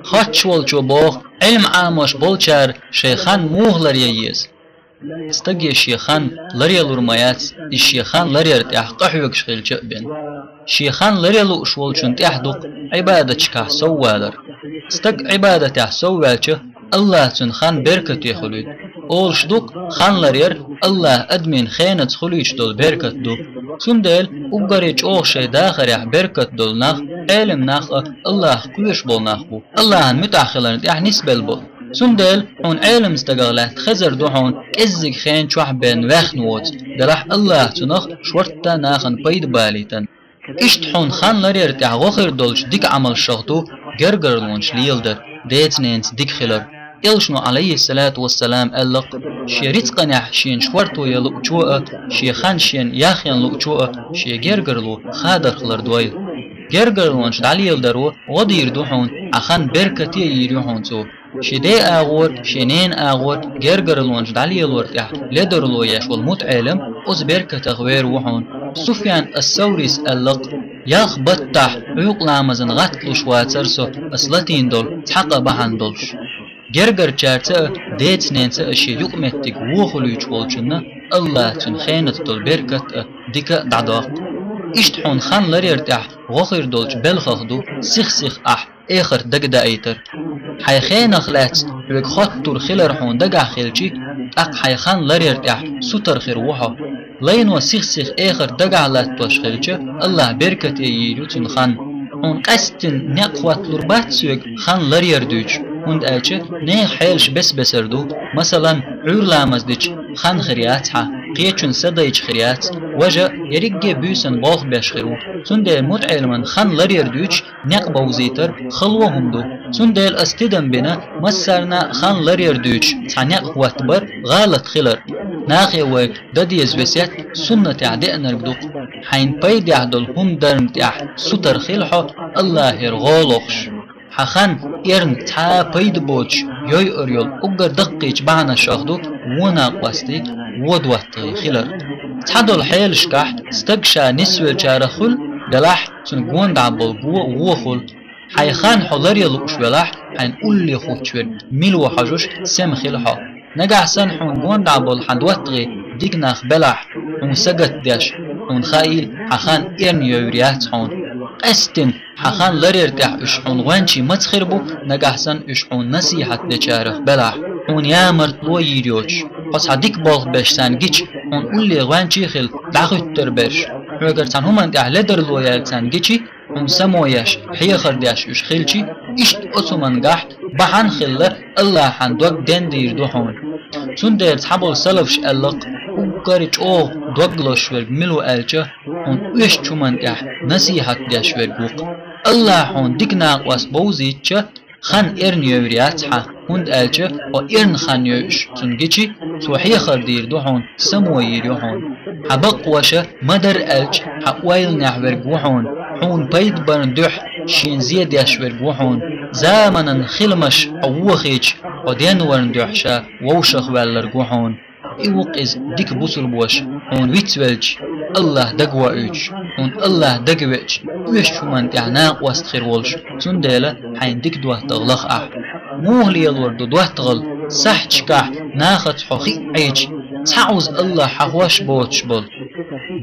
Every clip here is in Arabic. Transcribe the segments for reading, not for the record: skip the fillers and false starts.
خاتش والجو بوخ علم عامش بولشار شيخان موه لرييز استجي شيخان لريال رميات الشيخان لريال تحقحوك شغل جبن شيخان لريال شولشن تحدق عبادة شكاه سوالر استج عبادة تحسوالشه الله تنخان بركة يخلود أول شدوق خان لرير الله أدمين خينة خليش دول بركة دو سندل أبقريج أوه شي داخر يح بركة دول ناخ علم ناخ الله كويش بول ناخ بو الله متأخلن يح نسبل بول سندل حون علم استقالات خزر دوحون كزيك خين شوح بين وخ نوت دلح الله تنخ شورتا ناخن بيد باليتن اشت حون خان لرير تح غخر دولش ديك عمل شغطو جرجر لونش ليلدر ديتنينس ديك خلر إلشنو عليه الصلاة والسلام ألق شيريت قناح شين شورتو يلقشوء شي خان شين ياخين لقشوء شي جرجرلو خادر خلر دويل جرجرلونش دالي يلدرو غدير دوحون أخان بركتي يريحون تو شدي آغور شينين آغور جرجرلونش دالي يلورتح لدرلو ياش والموت علم أز بركة غوير وحون سفيان الثوريس ألق ياخ بطح عيوق لامزن غتلو شواترسو أسلتين دول تحقق بحان دولش جرجر چارتا ديت نينتا اشي يقمتك وخلوش والجنة الله تنخينة دول بركت ديكا دعداق اشتحون خان لريرتح غخير دولش بلخخدو سيخ اح اخر دق دايتر حي خين اخلات بك خطور خلر حون دقع خلجي اق حي خان لريرتح ستر خير وحا لينو سيخ اخر دقع لات توش خلجي الله بركت ييرو تنخان هون قستن نقوات لربات سوك خان لريردوش هند أجه نه حيلش بس بسردو مثلا عور لامزدش خان خرياتها قيتشن سدايج خريات وجه يرجع بيسن باخ بشخرو سندل مت علما خان لريردوش نق بوزيتر خلوهم دو سندل استدم بنا مسرنا خان لريردوش تعنق واتبر غالط خلر ناخي وك دديز بسيت سنة عدئ نرقدو حين بيد يعدل هم درم تح ستر خلحو الله يرغولوخش حخان إرن تا بيد بوش يوي أريول أقر دقيج بعنا شاخدو ونا قواستي ودواتي خلر تحدل حيل شكاح استقشا نسوي جارخل بلاح تنقوان دعبال ووخل حيخان حولر يلوش بلاح حين أولي خوتشور ميلو حجوش سم خلحا نقع سن حون قوان دعبال حدواتغي ديك ناخ بلاح حون سقت داش حون خايل حخان إرن يوريات حون أستن حخان لريرتح إشحون غانشي متخربو نقحسن إشحون نصيحة دچارخ بلاح حون يامرت لو يريوش قص حديك باغ بشتان جيش حون قولي غانشي خل دعغت تربرش حوغرتان همان دع لدر لو يالتان جيشي حون سموياش حي خردياش إش خلشي إشت أسومن قحت بحان خل الله حان دوك دين دير دوحون سون دير تحبول سلفش ألق وقارج أوه دوغلوش ورق ملو ألجه هون ويش چومن اح نصيحت داش ورقوق الله هون ديك ناقواس بوزيتشه خان إرن يورياتها هند ألجه و إرن خان يوش تنجيشي توحي خردير دو هون سموي يريو هون حبق وشه مدر ألج حقويل نح ورقوحون هون بيد برندوح شين زيد ياش ورقوحون زامنا خلمش أوخيج ودين ورندوحشا ووشخ والرقوحون إيوق إز ديك بوصل بوش هون ويتسولج الله دقوا إيج هون الله دقويج ويش شو من تعناق واستخير ولش سندالة حين ديك دوه تغلق أح موه ليالورد دوه تغل صح تشكاح ناخد حقي عيج تعوز الله حواش بوتش بول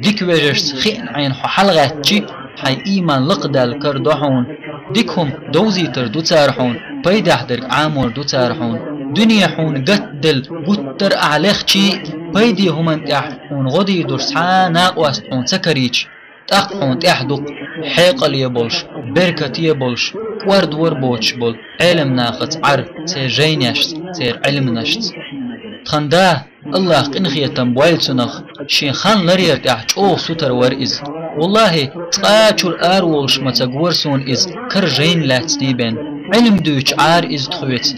ديك ويجرس خين عين حلغات جي حي إيمان لقدال كردوحون ديكهم دوزي تردو تارحون بيدح درك عامور دو تارحون دنيا حون قتل قتر أعلخشي بيدي همان تح حون غدي درسحا ناقواست حون سكريج تاق حون تحدق حيقل يبولش بركة يبولش ورد وربوش بول علم ناخت عر سير جينيشت سير علم نشت تخنده الله قنخية تنبويل سنخ شين خان لرير تحت اوه ستر ورئز والله تقاتل آرولش متقور سون إز كر جين لا تسنيبين علم دوش عار إز تخويت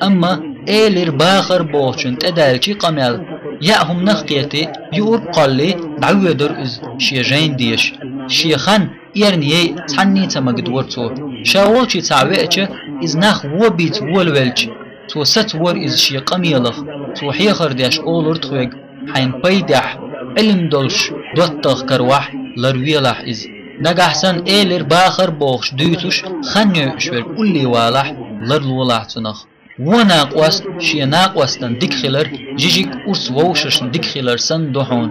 أما إيلر باخر بوشن تداركي قمال يأهم نخقيتي يقول قالي دعوة إز شيجين ديش شيخان يرنيي تعني تمقدورتو شاولشي تعويتش إز ناخ وبيت والولج تو ست ور إز شي قميلخ تو حيخر ديش أولر تخويق حين بيدح علم دولش دوتغ كرواح لرويلح إز نجحسن إيلر باخر بوخش دوتوش خنيو شوير كل والح لرلولاح تنخ وناقوس شي ناقوستن ديكخيلر جيجيك أرس ووششن ديكخيلر سن دوحون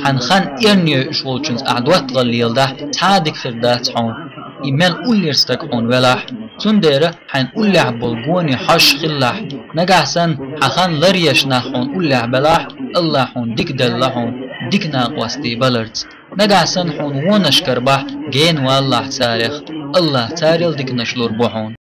حن خان إرنيو شولچنز أعدوات غليل ده تادك خردات حون إيمان أوليرستك حون ولاح تندير حن أولع بلغوني حش خلاح نجحسن حخان لريش ناحون أولع بلاح الله حون ديك دلحون ديك ناقوستي بلرز نجحسن حون ونشكر بح جين والله تاريخ الله تاريل ديك نشلور بوحون